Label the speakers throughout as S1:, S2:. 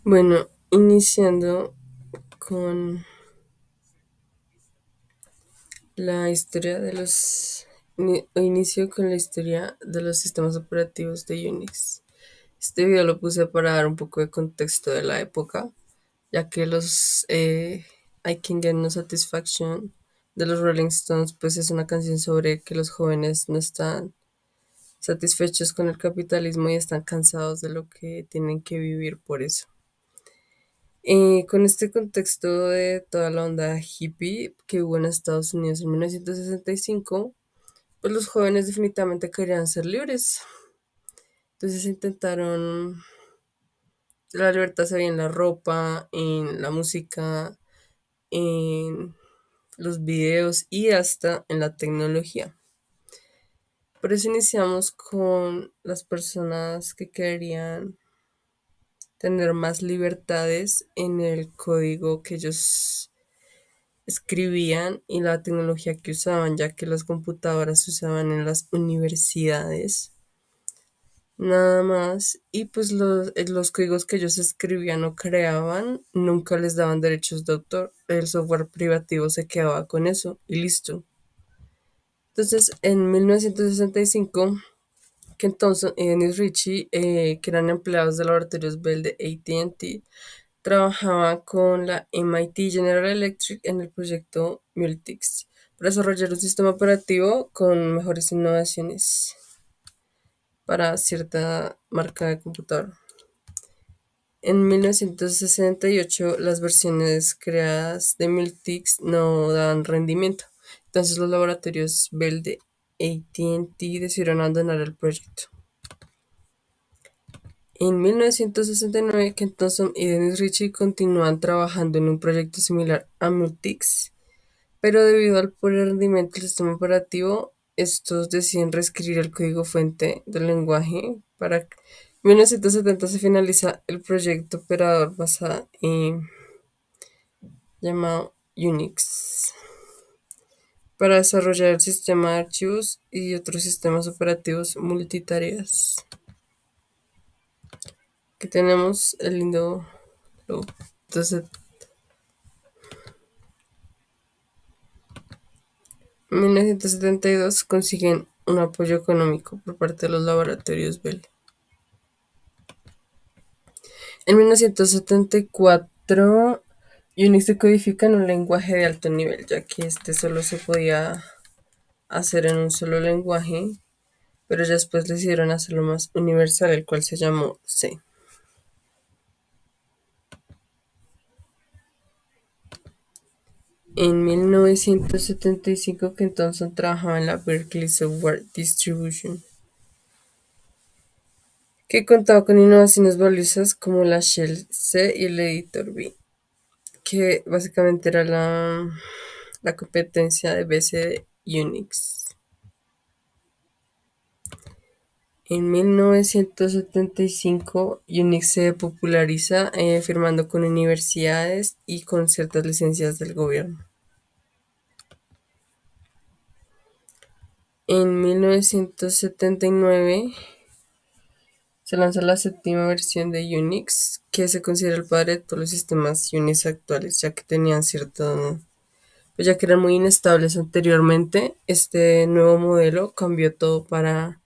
S1: Bueno, iniciando con la historia de los... Inicio con la historia de los sistemas operativos de Unix. Este video lo puse para dar un poco de contexto de la época, ya que los I Can Get No Satisfaction de los Rolling Stones pues es una canción sobre que los jóvenes no están satisfechos con el capitalismo y están cansados de lo que tienen que vivir por eso. Con este contexto de toda la onda hippie que hubo en Estados Unidos en 1965, pues los jóvenes definitivamente querían ser libres. Entonces intentaron, la libertad se veía en la ropa, en la música, en los videos y hasta en la tecnología. Por eso iniciamos con las personas que querían tener más libertades en el código que ellos escribían y la tecnología que usaban, ya que las computadoras se usaban en las universidades, nada más, y pues los códigos que ellos escribían o creaban nunca les daban derechos de autor, el software privativo se quedaba con eso y listo. Entonces, en 1965, Ken Thompson y Dennis Ritchie, que eran empleados de laboratorios Bell de AT&T, trabajaba con la MIT General Electric en el proyecto Multics para desarrollar un sistema operativo con mejores innovaciones para cierta marca de computador. En 1968, las versiones creadas de Multics no daban rendimiento, entonces los laboratorios Bell de AT&T decidieron abandonar el proyecto. En 1969, Ken Thompson y Dennis Ritchie continúan trabajando en un proyecto similar a Multics, pero debido al pobre rendimiento del sistema operativo, estos deciden reescribir el código fuente del lenguaje. Para 1970 se finaliza el proyecto operador basado en llamado Unix para desarrollar el sistema de archivos y otros sistemas operativos multitareas. Aquí tenemos el lindo logo. Entonces, en 1972 consiguen un apoyo económico por parte de los laboratorios Bell. En 1974, Unix se codifica en un lenguaje de alto nivel, ya que este solo se podía hacer en un solo lenguaje, pero ya después decidieron hacerlo más universal, el cual se llamó C. En 1975, que entonces trabajaba en la Berkeley Software Distribution, que contaba con innovaciones valiosas como la Shell C y el editor B, que básicamente era la competencia de BC de Unix. En 1975, Unix se populariza firmando con universidades y con ciertas licencias del gobierno. En 1979 se lanza la séptima versión de Unix, que se considera el padre de todos los sistemas Unix actuales, ya que tenían cierto, pues ya que eran muy inestables anteriormente. Este nuevo modelo cambió todo para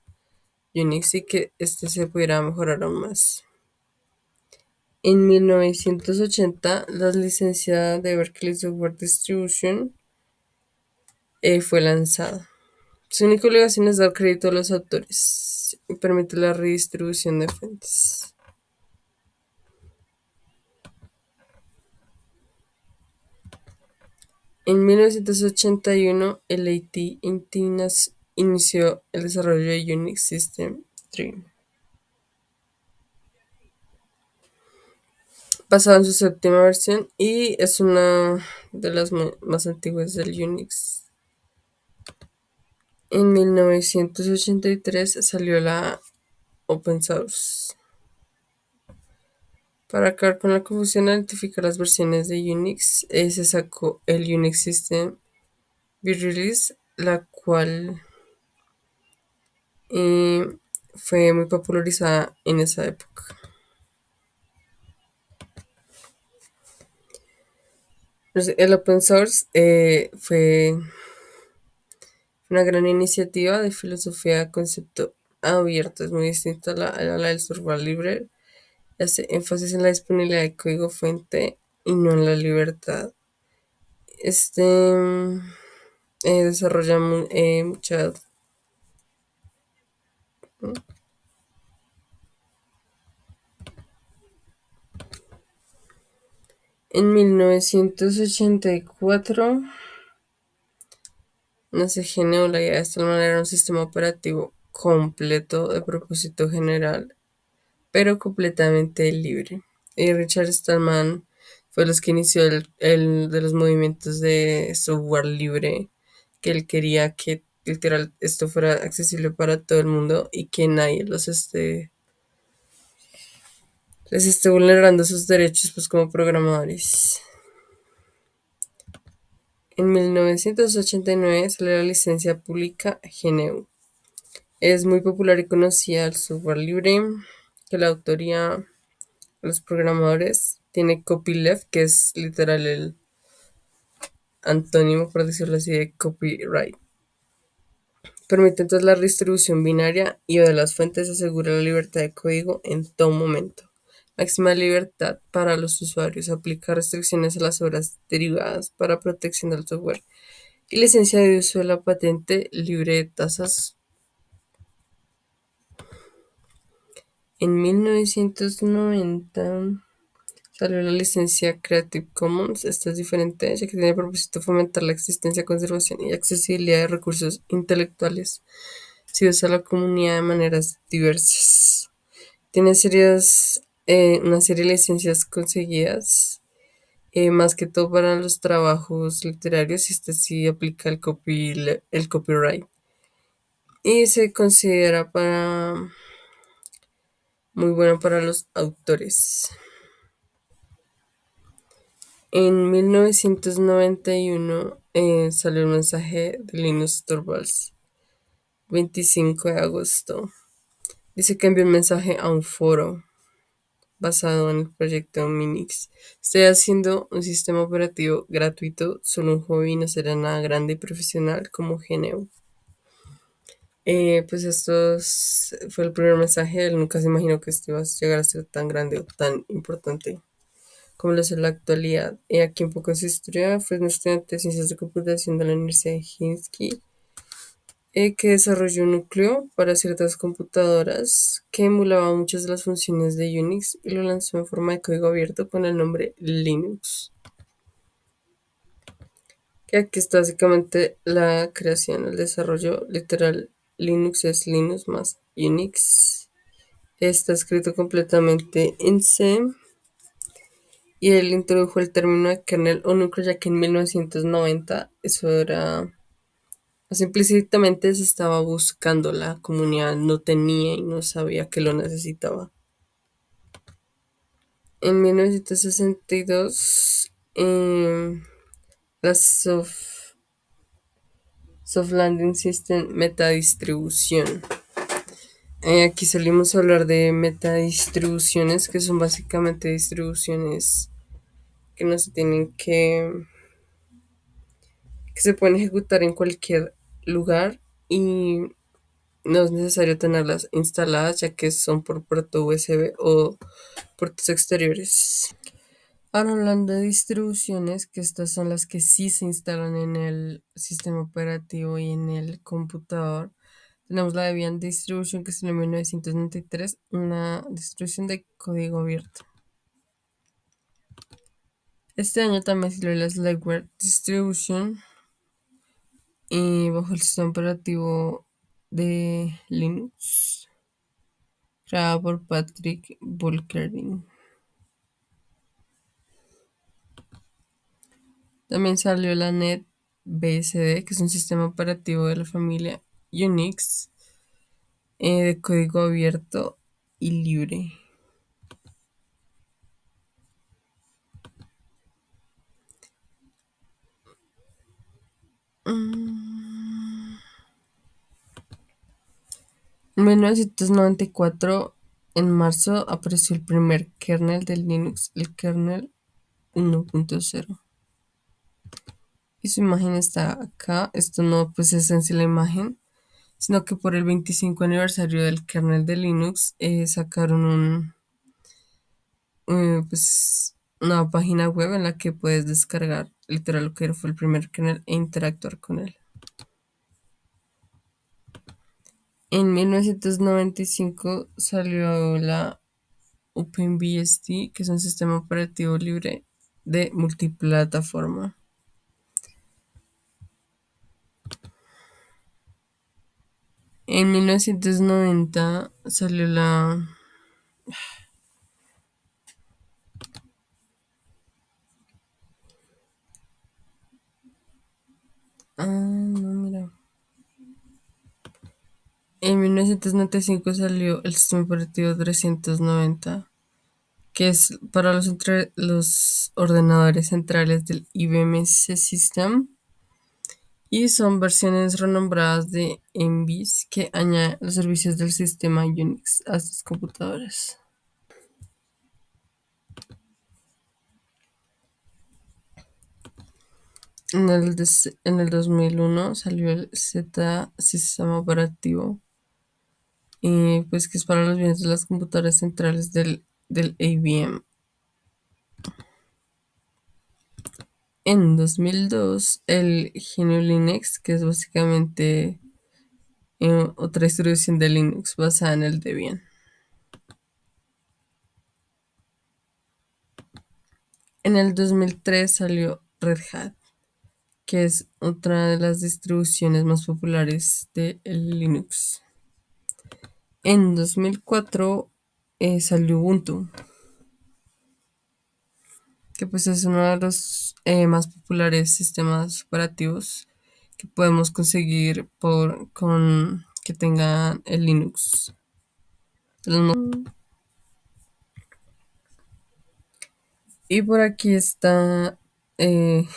S1: Unix y que este se pudiera mejorar aún más. En 1980, la licencia de Berkeley Software Distribution fue lanzada. Su única obligación es dar crédito a los autores y permite la redistribución de fuentes. En 1981, el AT&T inició el desarrollo de Unix System 3, basado en su séptima versión y es una de las más antiguas del Unix. En 1983 salió la Open Source. Para acabar con la confusión al identificar las versiones de Unix, se sacó el Unix System B-Release, la cual fue muy popularizada en esa época. Pues, el open source fue una gran iniciativa de filosofía de concepto abierto. Es muy distinta a la del software libre. Hace énfasis en la disponibilidad de código fuente y no en la libertad. Este desarrolla muchas. En 1984 nace GNU. La idea de esta manera era un sistema operativo completo de propósito general, pero completamente libre. Y Richard Stallman fue los que inició el de los movimientos de software libre, que él quería que literal esto fuera accesible para todo el mundo y que nadie les esté vulnerando sus derechos pues como programadores. En 1989 salió la licencia pública GNU. Es muy popular y conocida el software libre, que la autoría de los programadores tiene copyleft, que es literal el antónimo, por decirlo así, de copyright. Permite entonces la redistribución binaria y o de las fuentes, asegura la libertad de código en todo momento. Máxima libertad para los usuarios, aplica restricciones a las obras derivadas para protección del software y licencia de uso de la patente libre de tasas. En 1990 salió la licencia Creative Commons. Esta es diferente, ya que tiene el propósito de fomentar la existencia, conservación y accesibilidad de recursos intelectuales si usa la comunidad de maneras diversas. Tiene una serie de licencias conseguidas, más que todo para los trabajos literarios, y este sí aplica el copyright. Y se considera muy bueno para los autores. En 1991 salió un mensaje de Linus Torvalds, 25 de agosto. Dice que envió un mensaje a un foro basado en el proyecto Minix. Estoy haciendo un sistema operativo gratuito, solo un hobby, no será nada grande y profesional como GNU. Pues fue el primer mensaje. Él nunca se imaginó que esto iba a llegar a ser tan grande o tan importante como lo es en la actualidad. Aquí un poco de su historia. Fue un estudiante de ciencias de computación de la Universidad de Helsinki, que desarrolló un núcleo para ciertas computadoras que emulaba muchas de las funciones de Unix y lo lanzó en forma de código abierto con el nombre Linux. Que aquí está básicamente la creación, el desarrollo literal. Linux es Linux más Unix. Está escrito completamente en C. Y él introdujo el término de kernel o núcleo, ya que en 1990 eso era, más implícitamente se estaba buscando, la comunidad no tenía y no sabía que lo necesitaba. En 1962, la Soft Landing System metadistribución. Aquí salimos a hablar de metadistribuciones, que son básicamente distribuciones que no se tienen que se pueden ejecutar en cualquier lugar y no es necesario tenerlas instaladas, ya que son por puerto USB o puertos exteriores. Ahora hablando de distribuciones, que estas son las que sí se instalan en el sistema operativo y en el computador. Tenemos la Debian Distribution, que es en 1993, una distribución de código abierto. Este año también salió la Slackware Distribution, y bajo el sistema operativo de Linux, creada por Patrick Bulgarian. También salió la NetBSD, que es un sistema operativo de la familia Unix, de código abierto y libre. En 1994, en marzo, apareció el primer kernel de Linux, el kernel 1.0. y su imagen está acá. Esto no pues es en sí la imagen, sino que por el 25 aniversario del kernel de Linux sacaron pues una página web en la que puedes descargar literal lo que fue el primer kernel e interactuar con él. En 1995 salió la OpenBSD, que es un sistema operativo libre de multiplataforma. En 1990 salió la... Ah, no, mira. En 1995 salió el sistema operativo 390, que es para los ordenadores centrales del IBM System. Y son versiones renombradas de Envis que añaden los servicios del sistema Unix a sus computadoras. En el 2001 salió el Z sistema operativo, pues que es para los bienes de las computadoras centrales del IBM. En 2002 el GNU Linux, que es básicamente otra distribución de Linux basada en el Debian. En el 2003 salió Red Hat, que es otra de las distribuciones más populares de Linux. En 2004 salió Ubuntu, que pues es uno de los más populares sistemas operativos que podemos conseguir con que tengan el Linux. Y por aquí está eh,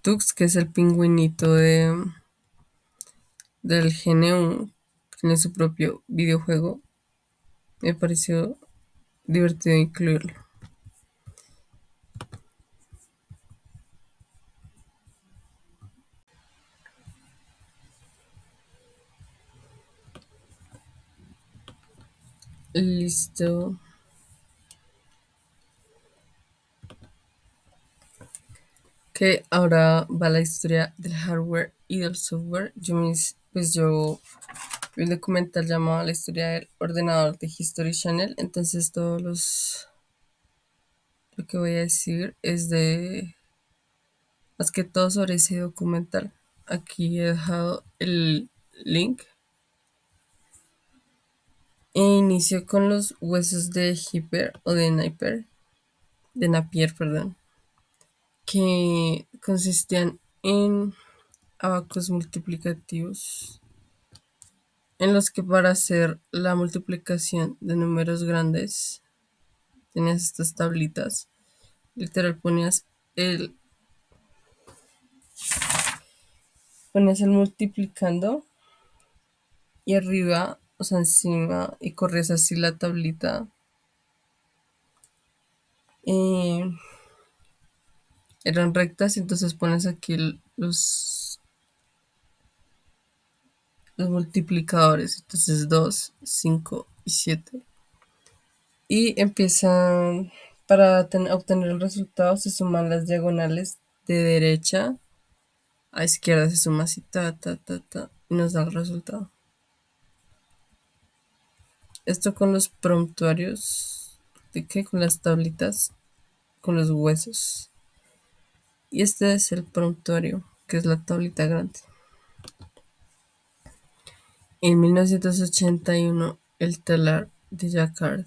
S1: Tux, que es el pingüinito del GNU, tiene su propio videojuego. Me pareció divertido incluirlo. Listo. Que ahora va la historia del hardware y del software. Yo vi un documental llamado La historia del ordenador de History Channel. Entonces lo que voy a decir es de más que todo sobre ese documental. Aquí he dejado el link. E inició con los huesos de Hipper o de Napier, perdón, que consistían en abacos multiplicativos, en los que para hacer la multiplicación de números grandes tenías estas tablitas. Literal ponías el multiplicando y arriba, o sea, encima, y corrías así la tablita. eh, Eran rectas, y entonces pones aquí los multiplicadores. Entonces 2 5 y 7. Y empiezan, para obtener el resultado, se suman las diagonales de derecha a izquierda, se suma así, y nos da el resultado. Esto con los promptuarios, ¿de qué? Con las tablitas, con los huesos. Y este es el promptuario, que es la tablita grande. En 1981, el telar de Jacquard,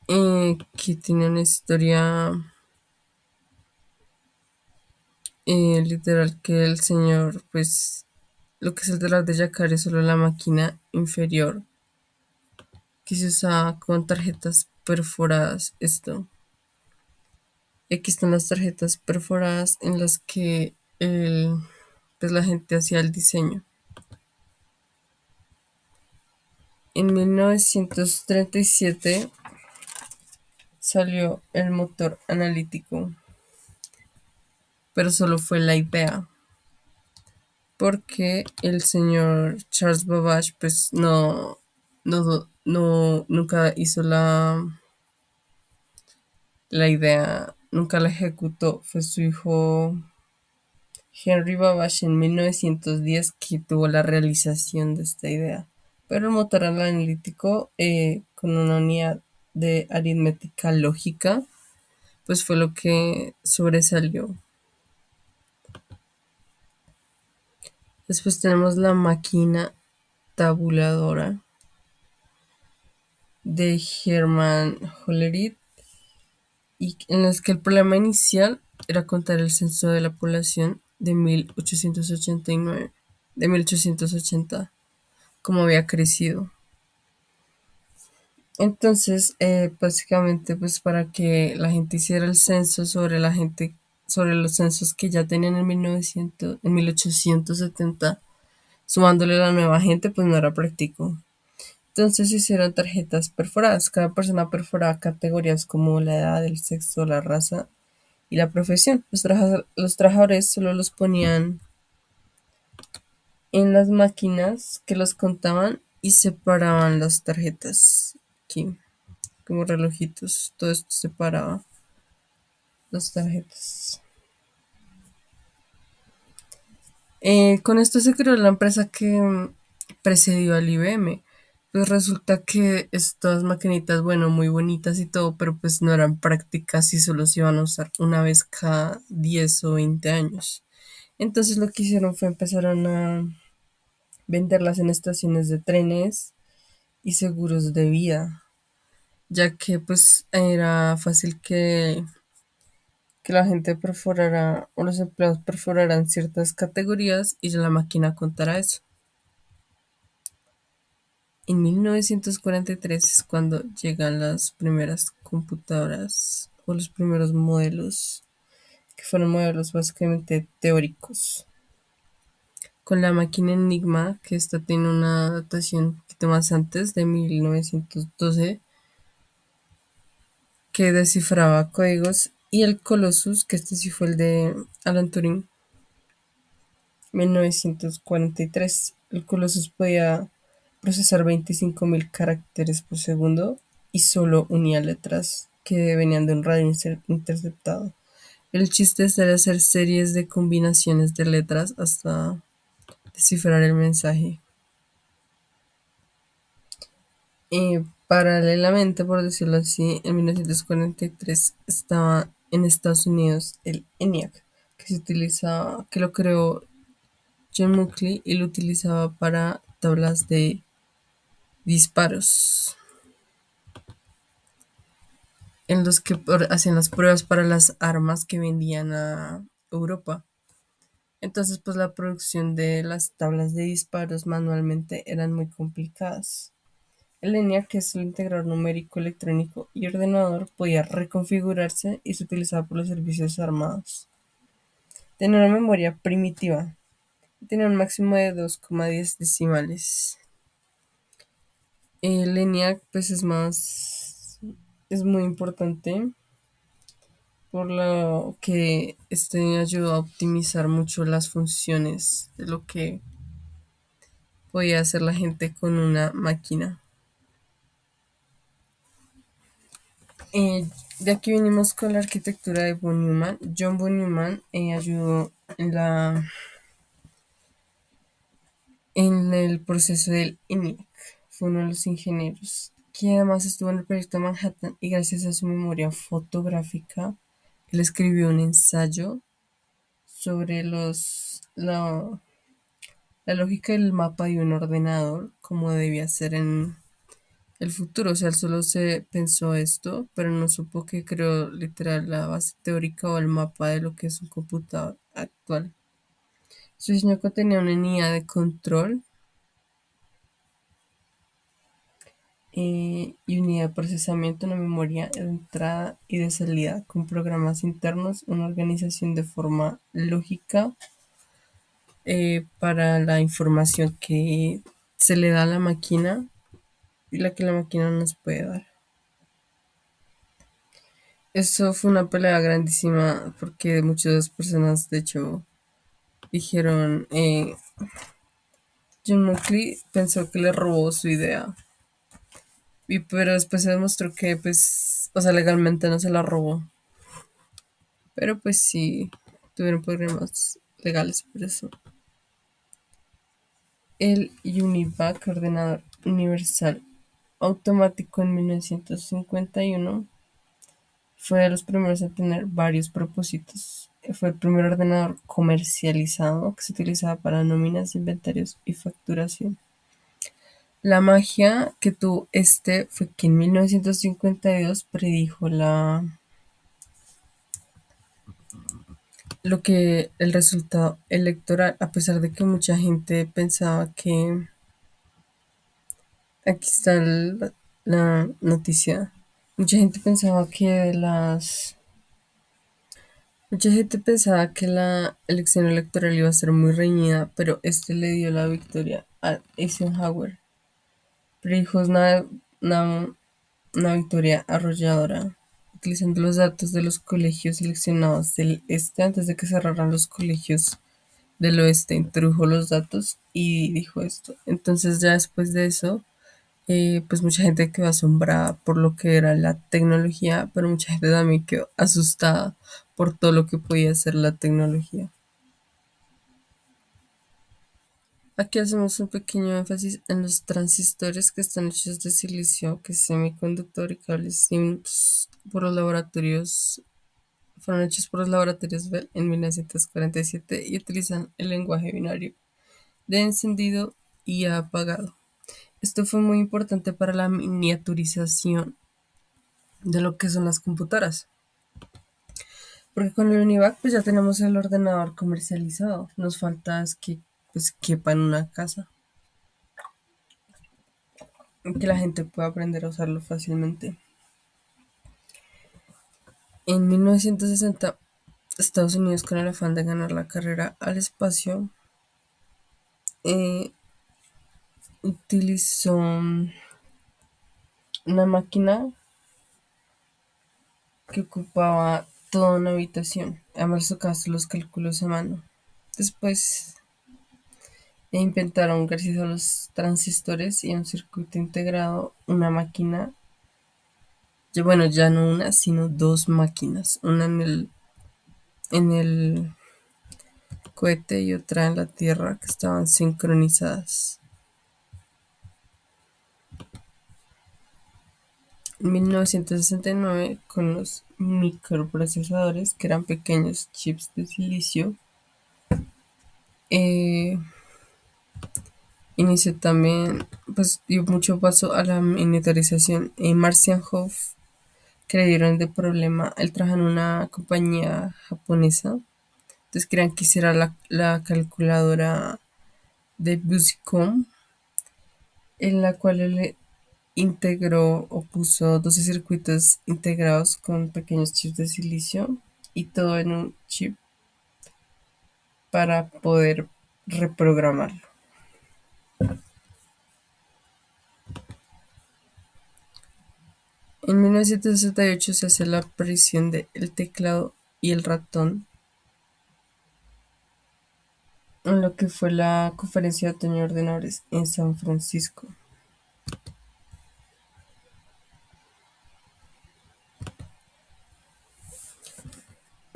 S1: que tiene una historia literal, que el señor, pues, lo que es el telar de Jacquard es solo la máquina inferior que se usaba con tarjetas perforadas. Aquí están las tarjetas perforadas en las que pues la gente hacía el diseño. En 1937 salió el motor analítico, pero solo fue la idea, porque el señor Charles Babbage pues nunca hizo la idea, nunca la ejecutó. Fue su hijo Henry Babbage en 1910 que tuvo la realización de esta idea. Pero el motor analítico con una unidad de aritmética lógica pues fue lo que sobresalió. Después tenemos la máquina tabuladora de Hermann Hollerith, y en las que el problema inicial era contar el censo de la población de 1889, de 1880, cómo había crecido. Entonces, básicamente, pues para que la gente hiciera el censo sobre la gente, sobre los censos que ya tenían en 1900, en 1870, sumándole la nueva gente, pues no era práctico. Entonces hicieron tarjetas perforadas. Cada persona perforaba categorías como la edad, el sexo, la raza y la profesión. Los trabajadores solo los ponían en las máquinas que los contaban y separaban las tarjetas. Aquí, como relojitos, todo esto separaba las tarjetas. Con esto se creó la empresa que precedió al IBM. Pues resulta que estas maquinitas, bueno, muy bonitas y todo, pero pues no eran prácticas y solo se iban a usar una vez cada 10 o 20 años. Entonces lo que hicieron fue empezaron a venderlas en estaciones de trenes y seguros de vida, ya que pues era fácil que la gente perforara o los empleados perforaran ciertas categorías y ya la máquina contara eso. En 1943 es cuando llegan las primeras computadoras o los primeros modelos, que fueron modelos básicamente teóricos. Con la máquina Enigma, que esta tiene una datación un poquito más antes, de 1912, que descifraba códigos, y el Colossus, que este sí fue el de Alan Turing, 1943. El Colossus podía procesar 25.000 caracteres por segundo y solo unía letras que venían de un radio interceptado. El chiste es hacer series de combinaciones de letras hasta descifrar el mensaje. Paralelamente, por decirlo así, en 1943 estaba en Estados Unidos el ENIAC, que lo creó John Muckley y lo utilizaba para tablas de disparos, en los que hacían las pruebas para las armas que vendían a Europa. Entonces, pues la producción de las tablas de disparos manualmente eran muy complicadas. El ENIAC, que es el integrador numérico, electrónico y ordenador, podía reconfigurarse y se utilizaba por los servicios armados. Tenía una memoria primitiva y tenía un máximo de 2,10 decimales. El ENIAC, pues es muy importante por lo que este ayudó a optimizar mucho las funciones de lo que podía hacer la gente con una máquina. De aquí venimos con la arquitectura de von Neumann. John von Neumann ayudó en el proceso del ENIAC. Fue uno de los ingenieros que además estuvo en el proyecto Manhattan, y gracias a su memoria fotográfica, él escribió un ensayo sobre la lógica del mapa de un ordenador, como debía ser en el futuro. O sea, él solo se pensó esto, pero no supo que creó literal la base teórica o el mapa de lo que es un computador actual. Su diseño contenía una unidad de control y unidad de procesamiento, una memoria de entrada y de salida con programas internos, una organización de forma lógica para la información que se le da a la máquina y la que la máquina nos puede dar. Eso fue una pelea grandísima porque muchas personas, de hecho, dijeron, John Muckley pensó que le robó su idea, pero después se demostró que, pues, o sea, legalmente no se la robó, pero pues sí, tuvieron problemas legales por eso. El UNIVAC, ordenador universal automático en 1951, fue de los primeros a tener varios propósitos. Fue el primer ordenador comercializado que se utilizaba para nóminas, inventarios y facturación. La magia que tuvo este fue que en 1952 predijo lo que el resultado electoral, a pesar de que mucha gente pensaba que, aquí está la noticia, mucha gente pensaba que mucha gente pensaba que la elección electoral iba a ser muy reñida, pero este le dio la victoria a Eisenhower. Predijo una, una victoria arrolladora, utilizando los datos de los colegios seleccionados del este antes de que cerraran los colegios del oeste. Introdujo los datos y dijo esto. Entonces ya después de eso, pues mucha gente quedó asombrada por lo que era la tecnología, pero mucha gente también quedó asustada por todo lo que podía hacer la tecnología. Aquí hacemos un pequeño énfasis en los transistores que están hechos de silicio, que es semiconductor y cables SIMS por los laboratorios, fueron hechos por los laboratorios Bell en 1947 y utilizan el lenguaje binario de encendido y apagado. Esto fue muy importante para la miniaturización de lo que son las computadoras. Porque con el Univac pues ya tenemos el ordenador comercializado. Nos falta es que pues quepa en una casa. Y que la gente pueda aprender a usarlo fácilmente. En 1960, Estados Unidos, con el afán de ganar la carrera al espacio, eh, utilizó una máquina que ocupaba toda una habitación. Además, tocaba hacer los cálculos a mano. Después inventaron, gracias a los transistores y un circuito integrado, una máquina. Bueno, ya no una, sino dos máquinas. Una en el cohete y otra en la Tierra que estaban sincronizadas. En 1969, con los microprocesadores, que eran pequeños chips de silicio, eh, inició también, pues dio mucho paso a la miniaturización. Marcian Hoff, que le dieron de problema, él trabaja en una compañía japonesa, entonces querían que hiciera la calculadora de Busicom, en la cual él integró o puso 12 circuitos integrados con pequeños chips de silicio y todo en un chip para poder reprogramarlo. En 1968 se hace la aparición de el teclado y el ratón en lo que fue la conferencia de otoño de ordenadores en San Francisco.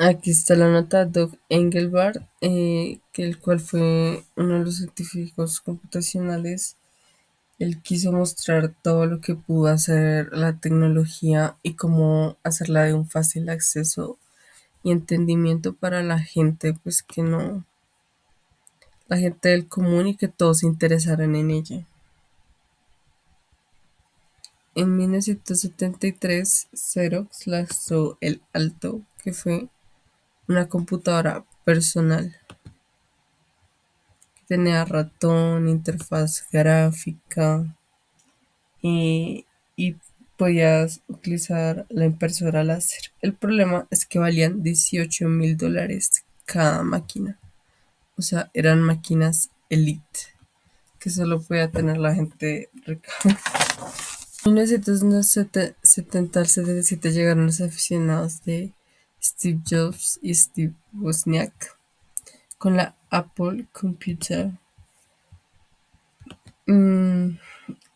S1: Aquí está la nota. Doug Engelbart, que el cual fue uno de los científicos computacionales. Él quiso mostrar todo lo que pudo hacer la tecnología y cómo hacerla de un fácil acceso y entendimiento para la gente, pues que no, la gente del común, y que todos se interesaran en ella. En 1973, Xerox lanzó el Alto, que fue una computadora personal que tenía ratón, interfaz gráfica, y podías utilizar la impresora láser. El problema es que valían $18,000 cada máquina. O sea, eran máquinas elite que solo podía tener la gente rica. En 1970 al 77 llegaron los aficionados de Steve Jobs y Steve Wozniak con la Apple Computer, mm,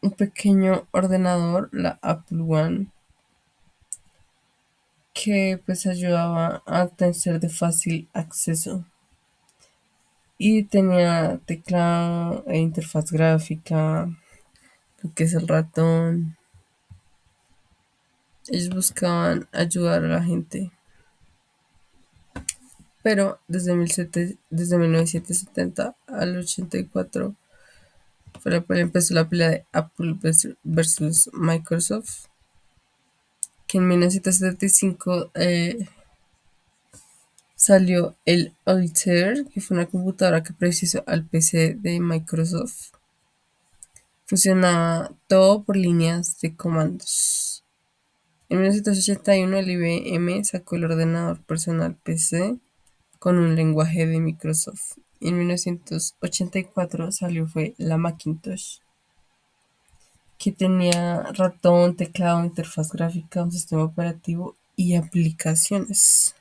S1: un pequeño ordenador, la Apple One, que pues ayudaba a ser de fácil acceso y tenía teclado e interfaz gráfica, lo que es el ratón. Ellos buscaban ayudar a la gente, pero desde 1970 al 84 empezó la pelea de Apple versus Microsoft, que en 1975 salió el Altair, que fue una computadora que predecesó al PC de Microsoft. Funcionaba todo por líneas de comandos. En 1981 el IBM sacó el ordenador personal PC con un lenguaje de Microsoft. En 1984 salió fue la Macintosh, que tenía ratón, teclado, interfaz gráfica, un sistema operativo y aplicaciones.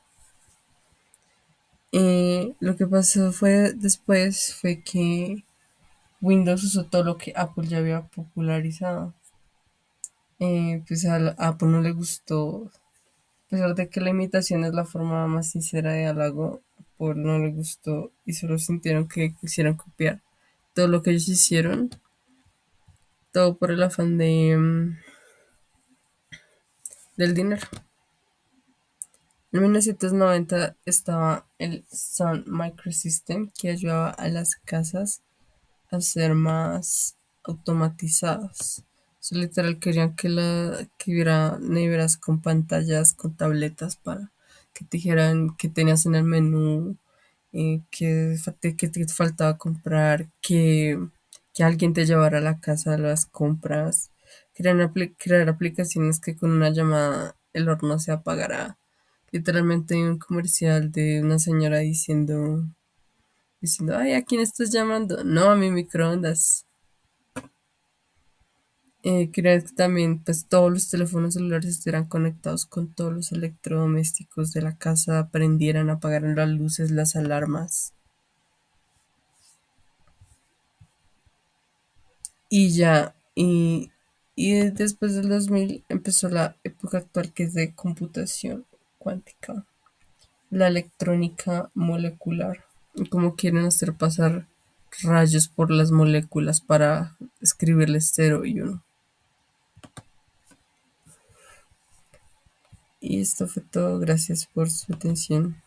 S1: Lo que pasó fue después fue que Windows usó todo lo que Apple ya había popularizado. Pues a Apple no le gustó, a pesar de que la imitación es la forma más sincera de halago, Apple no le gustó y solo sintieron que quisieran copiar todo lo que ellos hicieron, todo por el afán del dinero. En 1990 estaba el Sun Microsystem, que ayudaba a las casas a ser más automatizadas. So, literal querían que hubiera neveras con pantallas, con tabletas para que te dijeran qué tenías en el menú, qué te faltaba comprar, que alguien te llevara a la casa las compras. Querían crear aplicaciones que con una llamada el horno se apagara. Literalmente hay un comercial de una señora diciendo, ay, ¿a quién estás llamando? No, a mi microondas. Quería que también pues todos los teléfonos celulares estuvieran conectados con todos los electrodomésticos de la casa, prendieran, apagaran las luces, las alarmas. Y ya, y después del 2000 empezó la época actual, que es de computación cuántica, la electrónica molecular, y cómo quieren hacer pasar rayos por las moléculas para escribirles cero y uno. Y esto fue todo, gracias por su atención.